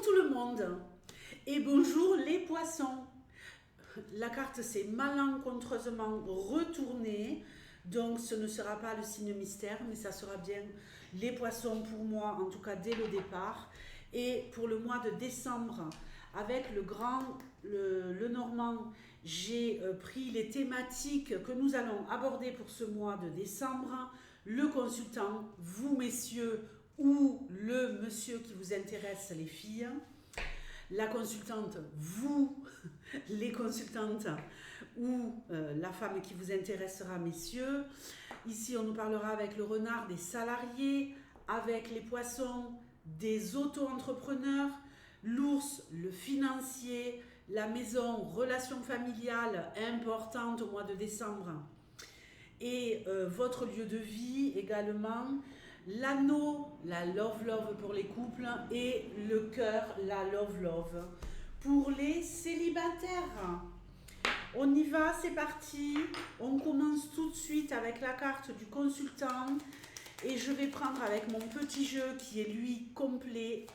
tout le monde et bonjour les poissons. La carte s'est malencontreusement retournée, donc ce ne sera pas le signe mystère, mais ça sera bien les poissons pour moi, en tout cas dès le départ. Et pour le mois de décembre, avec le normand, j'ai pris les thématiques que nous allons aborder pour ce mois de décembre. Le consultant, vous messieurs, ou le monsieur qui vous intéresse, les filles. La consultante, vous, les consultantes, ou la femme qui vous intéressera, messieurs. Ici, on nous parlera avec le renard des salariés, avec les poissons des auto-entrepreneurs, l'ours, le financier, la maison, relations familiales importantes au mois de décembre, et votre lieu de vie également, l'anneau, la love pour les couples, et le cœur, la love pour les célibataires. On y va, c'est parti. On commence tout de suite avec la carte du consultant et je vais prendre avec mon petit jeu qui est lui complet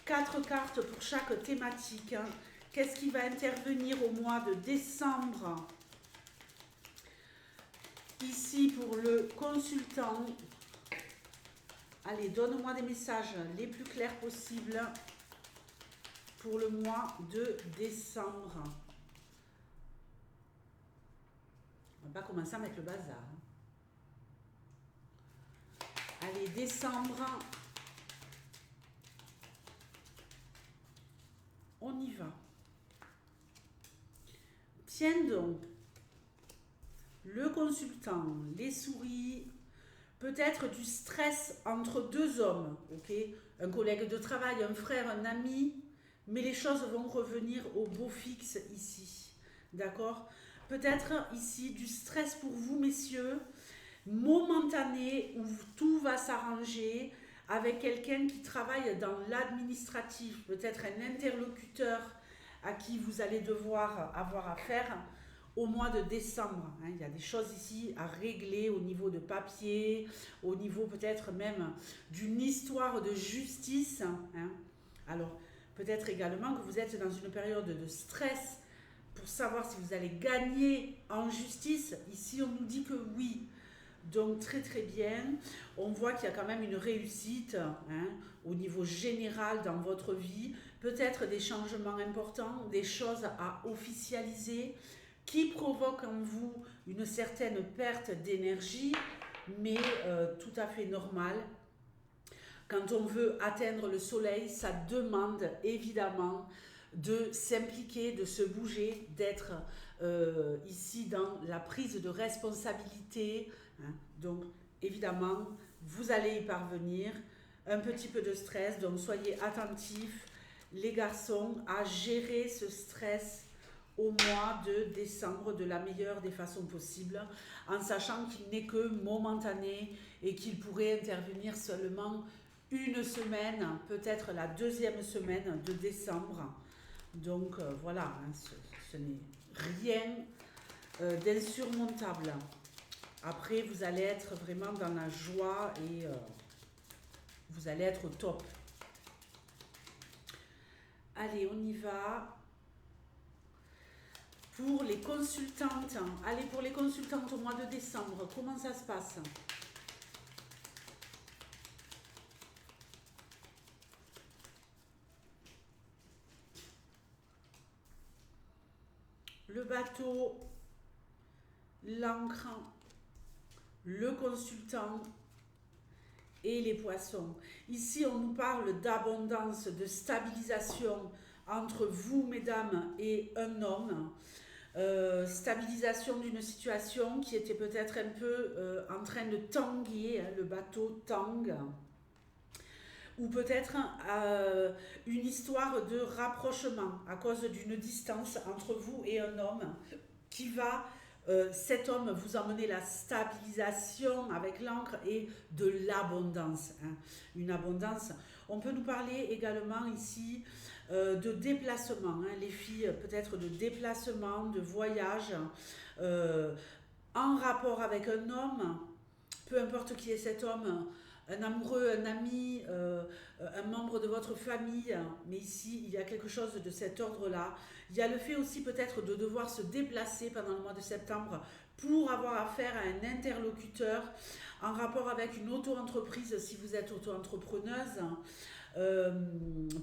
4 cartes pour chaque thématique. Qu'est-ce qui va intervenir au mois de décembre? Ici pour le consultant, allez, donne-moi des messages les plus clairs possibles pour le mois de décembre. On va pas commencer avec le bazar. Allez, décembre, on y va. Tiens donc. Le consultant, les souris, peut-être du stress entre deux hommes, ok? Un collègue de travail, un frère, un ami, mais les choses vont revenir au beau fixe ici, d'accord? Peut-être ici du stress pour vous, messieurs, momentané, où tout va s'arranger avec quelqu'un qui travaille dans l'administratif, peut-être un interlocuteur à qui vous allez devoir avoir affaire au mois de décembre. Il y a des choses ici à régler au niveau de papier, au niveau peut-être même d'une histoire de justice. Alors, peut-être également que vous êtes dans une période de stress pour savoir si vous allez gagner en justice. Ici, on nous dit que oui. Donc, très très bien. On voit qu'il y a quand même une réussite au niveau général dans votre vie. Peut-être des changements importants, des choses à officialiser, qui provoque en vous une certaine perte d'énergie, mais tout à fait normal. Quand on veut atteindre le soleil, ça demande évidemment de s'impliquer, de se bouger, d'être ici dans la prise de responsabilité. Donc évidemment, vous allez y parvenir. Un petit peu de stress, donc soyez attentifs, les garçons, à gérer ce stress au mois de décembre de la meilleure des façons possibles, en sachant qu'il n'est que momentané et qu'il pourrait intervenir seulement une semaine, peut-être la deuxième semaine de décembre. Donc voilà, ce n'est rien d'insurmontable. Après, vous allez être vraiment dans la joie et vous allez être au top. Allez, on y va. Pour les consultantes, allez, pour les consultantes au mois de décembre, comment ça se passe? Le bateau, l'encre, le consultant et les poissons. Ici, on nous parle d'abondance, de stabilisation entre vous, mesdames, et un homme. Stabilisation d'une situation qui était peut-être un peu en train de tanguer, le bateau tangue, ou peut-être une histoire de rapprochement à cause d'une distance entre vous et un homme qui va, cet homme, vous emmener la stabilisation avec l'encre et de l'abondance. Une abondance. On peut nous parler également ici de déplacement, les filles, peut-être de déplacement, de voyage, en rapport avec un homme, peu importe qui est cet homme, un amoureux, un ami, un membre de votre famille, mais ici il y a quelque chose de cet ordre-là. Il y a le fait aussi peut-être de devoir se déplacer pendant le mois de septembre pour avoir affaire à un interlocuteur en rapport avec une auto-entreprise si vous êtes auto-entrepreneuse. Euh,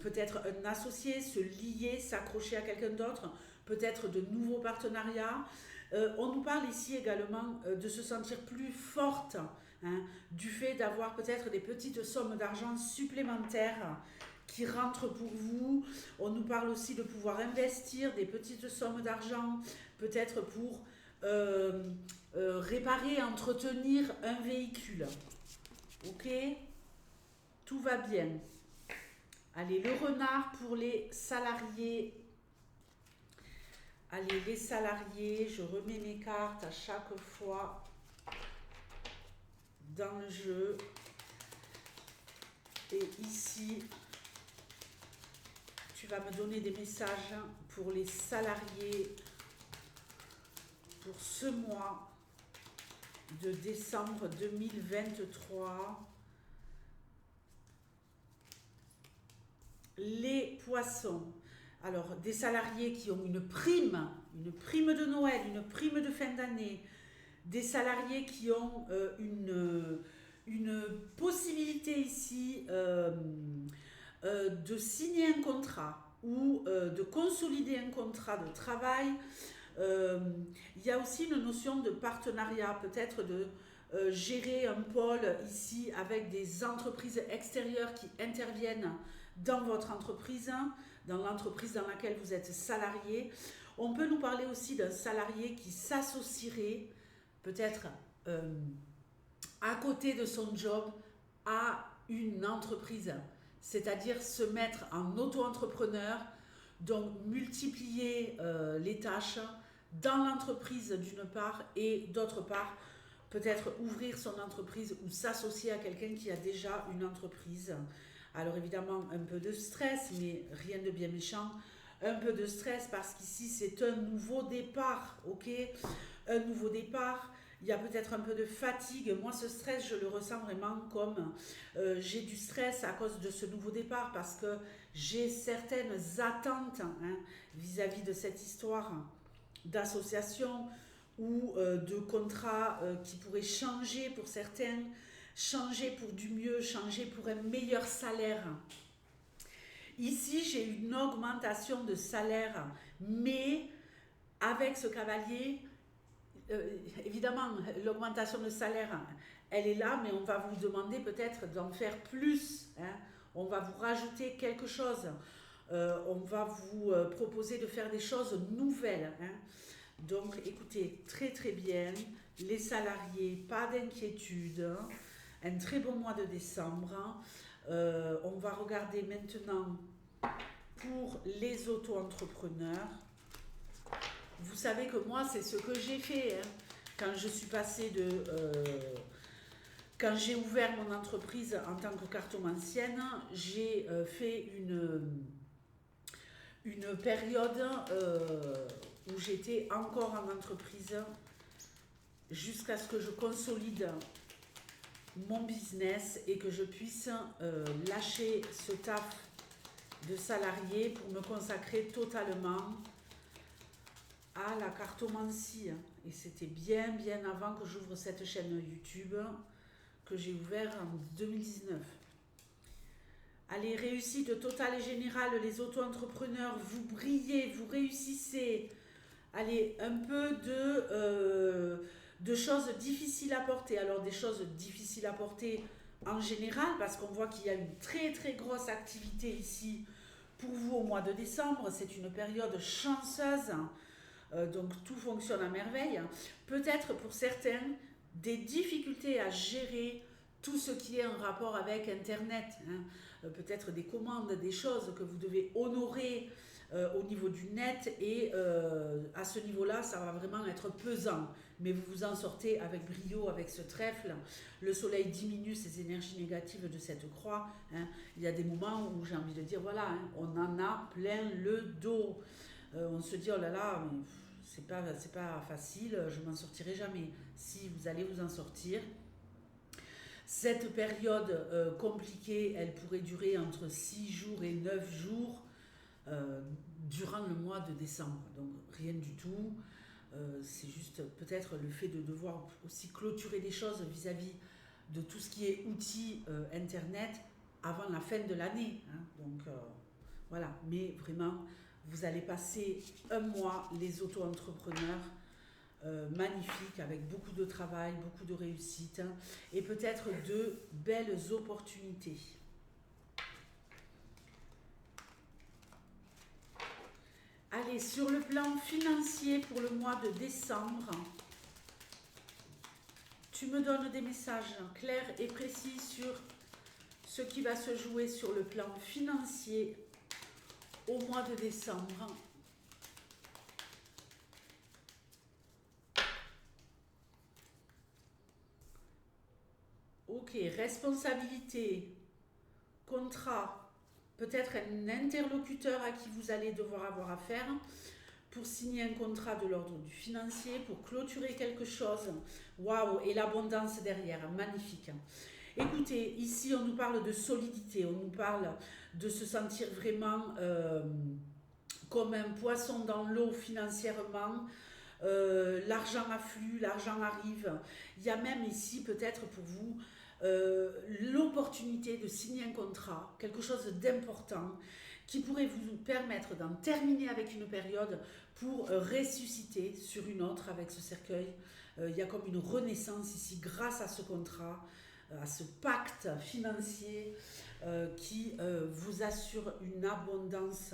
Peut-être un associé, se lier, s'accrocher à quelqu'un d'autre, peut-être de nouveaux partenariats. On nous parle ici également de se sentir plus forte, hein, du fait d'avoir peut-être des petites sommes d'argent supplémentaires qui rentrent pour vous. On nous parle aussi de pouvoir investir des petites sommes d'argent, peut-être pour réparer, entretenir un véhicule. Ok? Tout va bien. Allez, le renard pour les salariés. Allez, les salariés, je remets mes cartes à chaque fois dans le jeu. Et ici, tu vas me donner des messages pour les salariés pour ce mois de décembre 2023. Les poissons. Alors, des salariés qui ont une prime de Noël, une prime de fin d'année, des salariés qui ont une possibilité ici de signer un contrat ou de consolider un contrat de travail. Il y a aussi une notion de partenariat, peut-être de gérer un pôle ici avec des entreprises extérieures qui interviennent dans votre entreprise, dans l'entreprise dans laquelle vous êtes salarié. On peut nous parler aussi d'un salarié qui s'associerait peut-être à côté de son job à une entreprise, c'est-à-dire se mettre en auto-entrepreneur, donc multiplier les tâches dans l'entreprise d'une part et d'autre part peut-être ouvrir son entreprise ou s'associer à quelqu'un qui a déjà une entreprise. Alors évidemment un peu de stress, mais rien de bien méchant. Un peu de stress parce qu'ici c'est un nouveau départ, ok? Un nouveau départ. Il y a peut-être un peu de fatigue. Moi, ce stress, je le ressens vraiment comme j'ai du stress à cause de ce nouveau départ parce que j'ai certaines attentes vis-à-vis de cette histoire d'association ou de contrat qui pourrait changer pour certains, changer pour du mieux, changer pour un meilleur salaire. Ici, j'ai une augmentation de salaire, mais avec ce cavalier, évidemment, l'augmentation de salaire, elle est là, mais on va vous demander peut-être d'en faire plus. On va vous rajouter quelque chose. On va vous proposer de faire des choses nouvelles. Donc, écoutez, très très bien. Les salariés, pas d'inquiétude. Un très bon mois de décembre. On va regarder maintenant pour les auto-entrepreneurs. Vous savez que moi, c'est ce que j'ai fait quand je suis passée de... quand j'ai ouvert mon entreprise en tant que cartomancienne, j'ai fait une période où j'étais encore en entreprise jusqu'à ce que je consolide mon business et que je puisse lâcher ce taf de salarié pour me consacrer totalement à la cartomancie. Et c'était bien avant que j'ouvre cette chaîne YouTube que j'ai ouvert en 2019. Allez, réussite totale et générale, les auto-entrepreneurs, vous brillez, vous réussissez. Allez, un peu de choses difficiles à porter. Alors, des choses difficiles à porter en général, parce qu'on voit qu'il y a une très très grosse activité ici pour vous au mois de décembre. C'est une période chanceuse, donc tout fonctionne à merveille. Peut-être pour certains, des difficultés à gérer tout ce qui est en rapport avec Internet. Peut-être des commandes, des choses que vous devez honorer au niveau du net et à ce niveau-là, ça va vraiment être pesant. Mais vous vous en sortez avec brio, avec ce trèfle. Le soleil diminue ces énergies négatives de cette croix. Il y a des moments où j'ai envie de dire, voilà, on en a plein le dos. On se dit, oh là là, mais c'est pas facile, je m'en sortirai jamais. Si, vous allez vous en sortir. Cette période compliquée, elle pourrait durer entre 6 jours et 9 jours durant le mois de décembre. Donc rien du tout. C'est juste peut-être le fait de devoir aussi clôturer des choses vis-à-vis de tout ce qui est outils Internet avant la fin de l'année. Hein. Donc voilà, mais vraiment, vous allez passer un mois, les auto-entrepreneurs, magnifiques, avec beaucoup de travail, beaucoup de réussite hein, et peut-être de belles opportunités. Allez, sur le plan financier pour le mois de décembre, tu me donnes des messages clairs et précis sur ce qui va se jouer sur le plan financier au mois de décembre. Ok, responsabilité, contrat, peut-être un interlocuteur à qui vous allez devoir avoir affaire pour signer un contrat de l'ordre du financier, pour clôturer quelque chose. Waouh, et l'abondance derrière, magnifique. Écoutez, ici on nous parle de solidité, on nous parle de se sentir vraiment comme un poisson dans l'eau financièrement. L'argent afflue, l'argent arrive. Il y a même ici peut-être pour vous l'opportunité de signer un contrat, quelque chose d'important qui pourrait vous permettre d'en terminer avec une période pour ressusciter sur une autre avec ce cercueil. Il y a comme une renaissance ici grâce à ce contrat, à ce pacte financier qui vous assure une abondance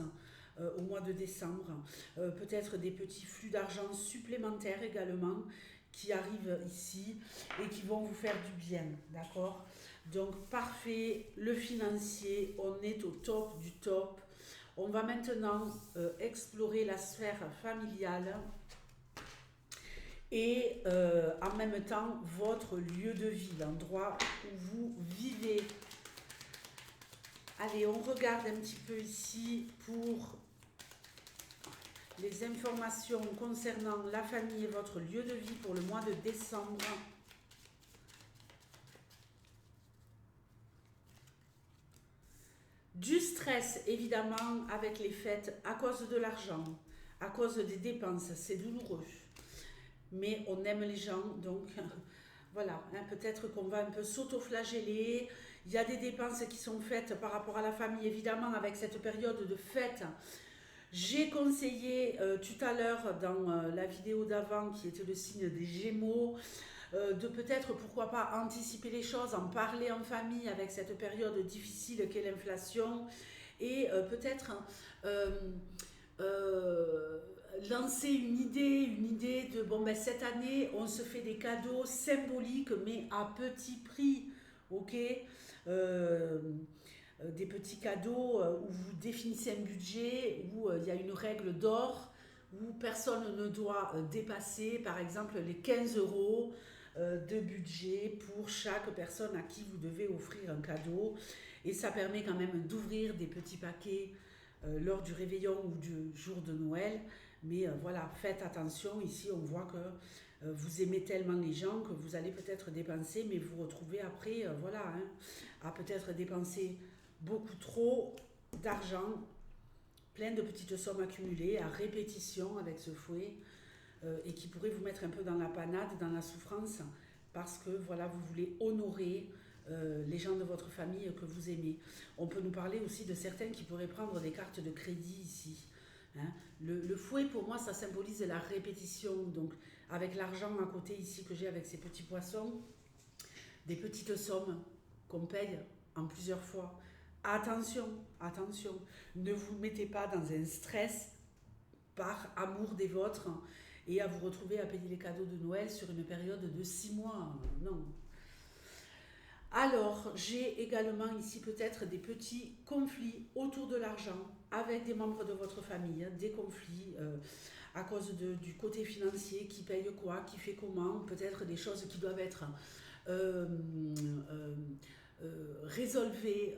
au mois de décembre. Peut-être des petits flux d'argent supplémentaires également qui arrivent ici et qui vont vous faire du bien, d'accord? Donc parfait, le financier, on est au top du top. On va maintenant explorer la sphère familiale et en même temps votre lieu de vie, l'endroit où vous vivez. Allez, on regarde un petit peu ici pour les informations concernant la famille et votre lieu de vie pour le mois de décembre. Du stress, évidemment, avec les fêtes, à cause de l'argent, à cause des dépenses, c'est douloureux. Mais on aime les gens, donc voilà, hein, peut-être qu'on va un peu s'auto-flageller. Il y a des dépenses qui sont faites par rapport à la famille, évidemment, avec cette période de fête. J'ai conseillé tout à l'heure dans la vidéo d'avant, qui était le signe des Gémeaux, de peut-être, pourquoi pas, anticiper les choses, en parler en famille avec cette période difficile qu'est l'inflation, et peut-être lancer une idée de, bon ben cette année, on se fait des cadeaux symboliques, mais à petit prix, ok des petits cadeaux où vous définissez un budget, où il y a une règle d'or, où personne ne doit dépasser, par exemple, les 15 euros de budget pour chaque personne à qui vous devez offrir un cadeau. Et ça permet quand même d'ouvrir des petits paquets lors du réveillon ou du jour de Noël. Mais voilà, faites attention, ici on voit que vous aimez tellement les gens que vous allez peut-être dépenser, mais vous retrouvez après, voilà, hein, à peut-être dépenser beaucoup trop d'argent, plein de petites sommes accumulées à répétition avec ce fouet et qui pourrait vous mettre un peu dans la panade, dans la souffrance, parce que voilà, vous voulez honorer les gens de votre famille que vous aimez. On peut nous parler aussi de certains qui pourraient prendre des cartes de crédit ici. Hein. Le fouet, pour moi, ça symbolise la répétition. Donc, avec l'argent à côté ici que j'ai avec ces petits poissons, des petites sommes qu'on paye en plusieurs fois. Attention, attention, ne vous mettez pas dans un stress par amour des vôtres et à vous retrouver à payer les cadeaux de Noël sur une période de 6 mois. Non. Alors, j'ai également ici peut-être des petits conflits autour de l'argent avec des membres de votre famille, des conflits à cause du côté financier, qui paye quoi, qui fait comment, peut-être des choses qui doivent être résolvées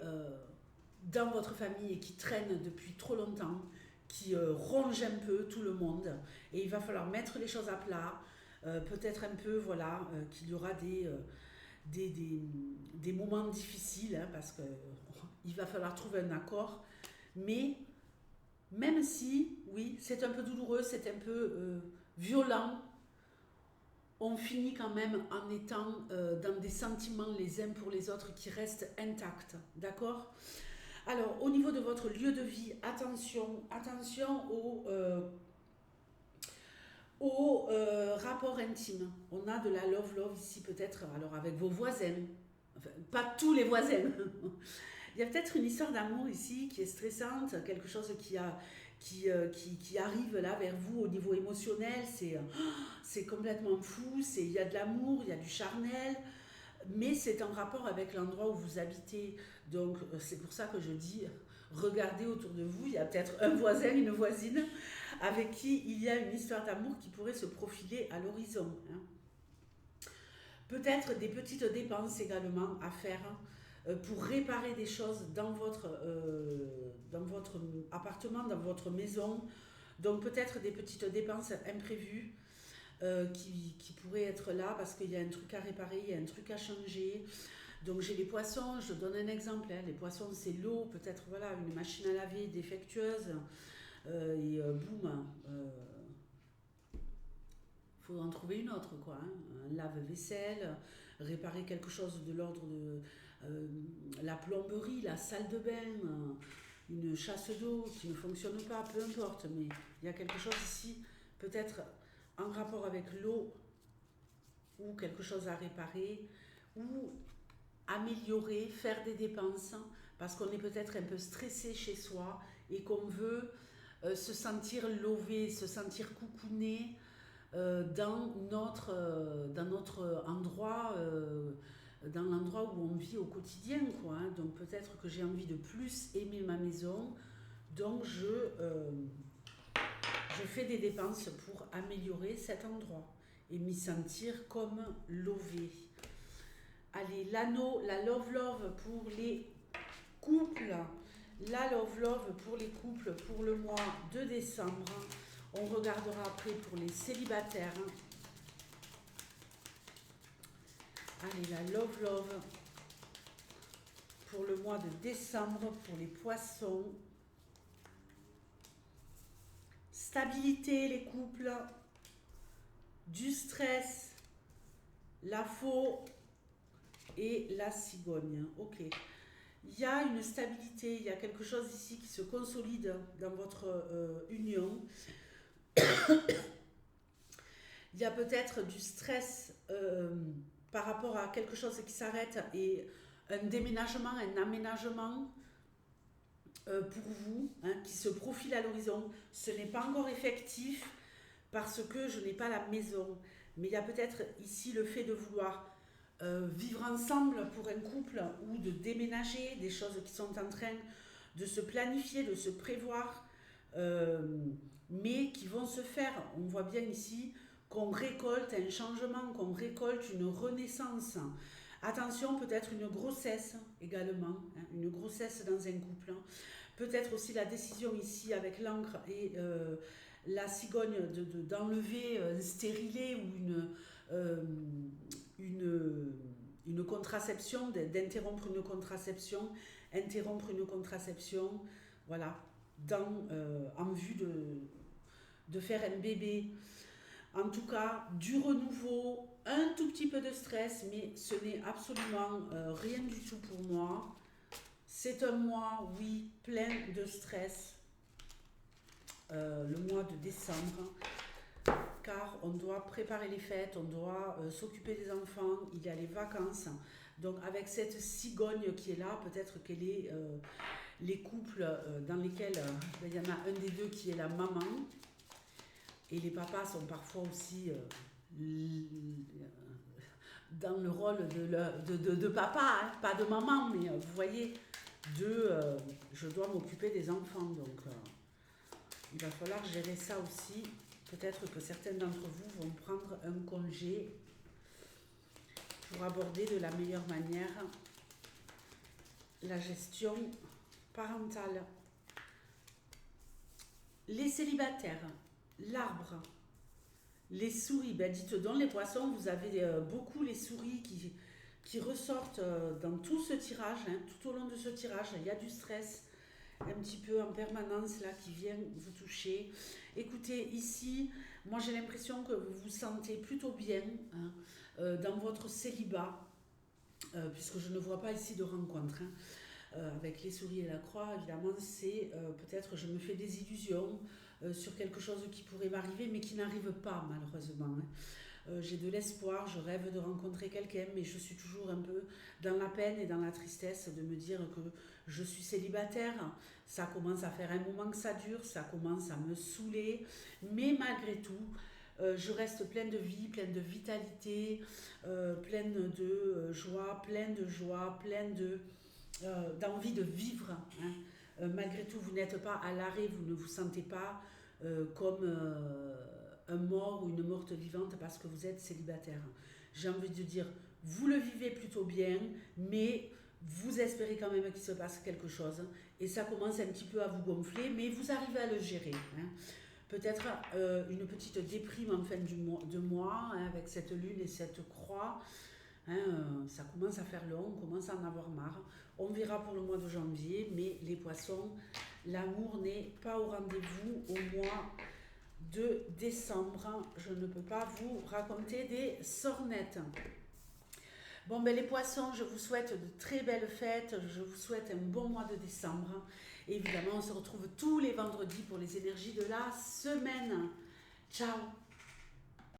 dans votre famille et qui traînent depuis trop longtemps, qui rongent un peu tout le monde, et il va falloir mettre les choses à plat, peut-être un peu, voilà, qu'il y aura des moments difficiles, hein, parce qu'il va falloir trouver un accord. Mais même si, oui, c'est un peu douloureux, c'est un peu violent, on finit quand même en étant dans des sentiments les uns pour les autres qui restent intacts, d'accord? Alors, au niveau de votre lieu de vie, attention au rapport intime. On a de la love ici peut-être, alors avec vos voisins, enfin, pas tous les voisins. Il y a peut-être une histoire d'amour ici qui est stressante, quelque chose qui arrive là vers vous au niveau émotionnel, c'est complètement fou, il y a de l'amour, il y a du charnel, mais c'est en rapport avec l'endroit où vous habitez. Donc c'est pour ça que je dis, regardez autour de vous, il y a peut-être un voisin, une voisine avec qui il y a une histoire d'amour qui pourrait se profiler à l'horizon, hein. Peut-être des petites dépenses également à faire pour réparer des choses dans votre appartement, dans votre maison. Donc peut-être des petites dépenses imprévues qui pourraient être là parce qu'il y a un truc à réparer, il y a un truc à changer. Donc j'ai les poissons, je donne un exemple, hein. Les poissons c'est l'eau, peut-être voilà une machine à laver défectueuse boum, faut en trouver une autre quoi, hein. Un lave-vaisselle, réparer quelque chose de l'ordre de la plomberie, la salle de bain, une chasse d'eau qui ne fonctionne pas, peu importe, mais il y a quelque chose ici, peut-être en rapport avec l'eau ou quelque chose à réparer ou améliorer, faire des dépenses parce qu'on est peut-être un peu stressé chez soi et qu'on veut se sentir lové, se sentir coucouné dans notre endroit, dans l'endroit où on vit au quotidien, quoi, hein. Donc peut-être que j'ai envie de plus aimer ma maison, donc je fais des dépenses pour améliorer cet endroit et m'y sentir comme lové. Allez, l'anneau, la love pour les couples. La love pour les couples pour le mois de décembre. On regardera après pour les célibataires. Allez, la love pour le mois de décembre pour les poissons. Stabilité, les couples. Du stress. La faux et la cigogne. Ok. Il y a une stabilité, il y a quelque chose ici qui se consolide dans votre union. Il y a peut-être du stress par rapport à quelque chose qui s'arrête et un déménagement, un aménagement pour vous, hein, qui se profile à l'horizon. Ce n'est pas encore effectif parce que je n'ai pas la maison. Mais il y a peut-être ici le fait de vouloir vivre ensemble pour un couple ou de déménager, des choses qui sont en train de se planifier, de se prévoir, mais qui vont se faire. On voit bien ici qu'on récolte un changement, qu'on récolte une renaissance. Attention, peut-être une grossesse également, hein, une grossesse dans un couple. Hein. Peut-être aussi la décision ici avec l'encre et la cigogne d'enlever un stérilet ou une contraception, d'interrompre une contraception, interrompre une contraception, voilà, en vue de faire un bébé. En tout cas, du renouveau, un tout petit peu de stress, mais ce n'est absolument rien du tout pour moi. C'est un mois, oui, plein de stress, le mois de décembre, car on doit préparer les fêtes, on doit s'occuper des enfants, il y a les vacances. Donc avec cette cigogne qui est là, peut-être qu'elle est les couples dans lesquels il y en a un des deux qui est la maman, et les papas sont parfois aussi dans le rôle de papa, hein, pas de maman, mais vous voyez, je dois m'occuper des enfants, donc il va falloir gérer ça aussi. Peut-être que certains d'entre vous vont prendre un congé pour aborder de la meilleure manière la gestion parentale. Les célibataires, l'arbre, les souris, ben dites donc les poissons, vous avez beaucoup les souris qui ressortent dans tout ce tirage, hein, tout au long de ce tirage. Il y a du stress un petit peu en permanence là qui vient vous toucher. Écoutez, ici, moi j'ai l'impression que vous vous sentez plutôt bien, hein, dans votre célibat, puisque je ne vois pas ici de rencontre, hein. Avec les souris et la croix, évidemment, c'est peut-être je me fais des illusions sur quelque chose qui pourrait m'arriver, mais qui n'arrive pas malheureusement, hein. J'ai de l'espoir, je rêve de rencontrer quelqu'un, mais je suis toujours un peu dans la peine et dans la tristesse de me dire que je suis célibataire. Ça commence à faire un moment que ça dure, ça commence à me saouler, mais malgré tout, je reste pleine de vie, pleine de vitalité, pleine de joie, pleine d'envie de vivre, hein. Malgré tout, vous n'êtes pas à l'arrêt, vous ne vous sentez pas comme un mort ou une morte vivante parce que vous êtes célibataire. J'ai envie de dire, vous le vivez plutôt bien, mais vous espérez quand même qu'il se passe quelque chose et ça commence un petit peu à vous gonfler, mais vous arrivez à le gérer, hein. Peut-être une petite déprime en fin de mois, hein, avec cette lune et cette croix. Hein, ça commence à faire long, on commence à en avoir marre. On verra pour le mois de janvier, mais les poissons, l'amour n'est pas au rendez-vous au mois de décembre. Je ne peux pas vous raconter des sornettes. Bon, ben les poissons, je vous souhaite de très belles fêtes. Je vous souhaite un bon mois de décembre. Et évidemment, on se retrouve tous les vendredis pour les énergies de la semaine. Ciao!